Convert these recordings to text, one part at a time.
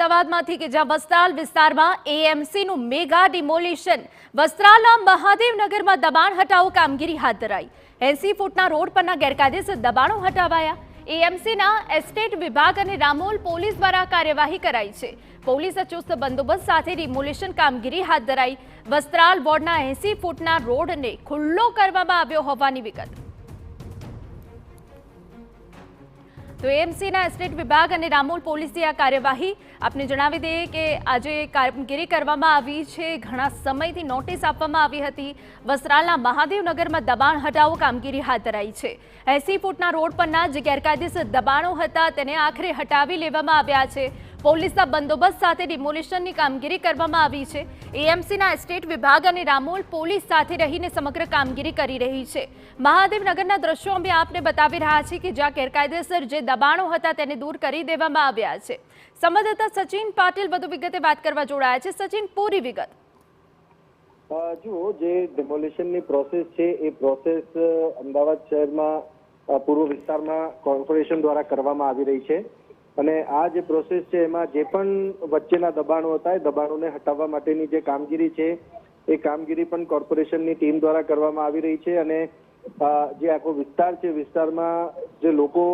અમદાવાદમાંથી કે જ્યાં વસ્ત્રાલ વિસ્તારમાં એએમસીનું મેગા ડિમોલિશન, વસ્ત્રાલના મહાદેવનગરમાં દબાણ હટાવો કામગીરી હાથ ધરાઈ। 80 ફૂટના રોડ પરના ગેરકાયદેસર દબાણો હટાવાયા। એએમસીના એસ્ટેટ વિભાગ અને રામોલ પોલીસ દ્વારા કાર્યવાહી કરાઈ છે। પોલીસે ચુસ્ત બંદોબસ્ત સાથે ડિમોલિશન કામગીરી હાથ ધરાઈ। વસ્ત્રાલ વોર્ડના 80 ફૂટના રોડને ખુલ્લો કરવામાં આવ્યો હોવાની વિગત। તો એએમસીના એસ્ટેટ વિભાગ અને રામોલ પોલીસની આ કાર્યવાહી આપને જણાવી દઈએ કે આજે કામગીરી કરવામાં આવી છે। ઘણા સમયથી નોટિસ આપવામાં આવી હતી। વસ્ત્રાલના મહાદેવનગરમાં દબાણ હટાવો કામગીરી હાથ ધરાઈ છે। 80 ફૂટના રોડ પરના જે ગેરકાયદેસર દબાણો હતા તેને આખરે હટાવી લેવામાં આવ્યા છે। પોલીસના બંદોબસ્ત સાથે ડિમોલિશનની કામગીરી કરવામાં આવી છે। એએમસીના એસ્ટેટ વિભાગ અને રામોલ પોલીસ સાથે રહીને સમગ્ર કામગીરી કરી રહી છે। મહાદેવનગરના દ્રશ્યો અમે આપને બતાવી રહ્યા છીએ કે જ્યાં ગેરકાયદેસર જે દબાણો હતા તેને દૂર કરી દેવામાં આવ્યા છે। સંવાદદાતા સચિન પાટીલ વધુ વિગતે વાત કરવા જોડાયા છે। સચિન, પૂરી વિગત। જુઓ, જે ડિમોલિશનની પ્રોસેસ છે એ પ્રોસેસ અમદાવાદ શહેરમાં પૂર્વ વિસ્તારમાં કોર્પોરેશન દ્વારા કરવામાં આવી રહી છે અને આ જે પ્રોસેસ છે એમાં જે પણ વચ્ચેના દબાણો હતા એ દબાણોને હટાવવા માટેની જે કામગીરી છે એ કામગીરી પણ કોર્પોરેશનની ટીમ દ્વારા કરવામાં આવી રહી છે અને જે આખો વિસ્તાર છે વિસ્તારમાં જે લોકો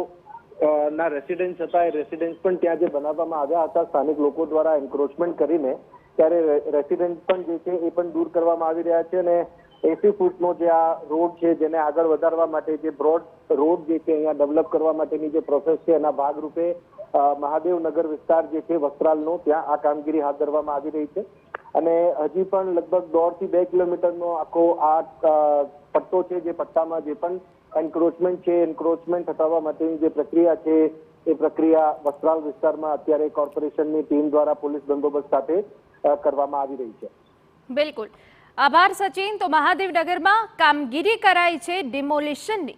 ના રેસિડેન્સ હતા એ રેસિડેન્સ પણ ત્યાં જે બનાવવામાં આવ્યા હતા સ્થાનિક લોકો દ્વારા એન્ક્રોચમેન્ટ કરીને, ત્યારે રેસિડેન્સ પણ જે છે એ પણ દૂર કરવામાં આવી રહ્યા છે અને 80 ફૂટનો જે આ રોડ છે જેને આગળ વધારવા માટે જે બ્રોડ રોડ જે છે અહીંયા ડેવલપ કરવા માટેની જે પ્રોસેસ છે એના ભાગરૂપે મહાદેવનગર વિસ્તાર જે છે વસ્ત્રાલનો ત્યાં આ કામગીરી હાથ ધરવામાં આવી રહી છે અને હજી પણ લગભગ 1.5 થી 2 કિલોમીટરનો આખો આ પટ્ટો છે જે પટ્ટામાં જે પણ એન્ક્રોચમેન્ટ છે એન્ક્રોચમેન્ટ હટાવવા માટેની જે પ્રક્રિયા છે એ પ્રક્રિયા વસ્ત્રાલ વિસ્તારમાં અત્યારે કોર્પોરેશનની ટીમ દ્વારા પોલીસ બંદોબસ્ત સાથે કરવામાં આવી રહી છે। બિલકુલ, આભાર સચિન। તો મહાદેવનગરમાં કામગીરી કરાઈ છે ડિમોલિશનની।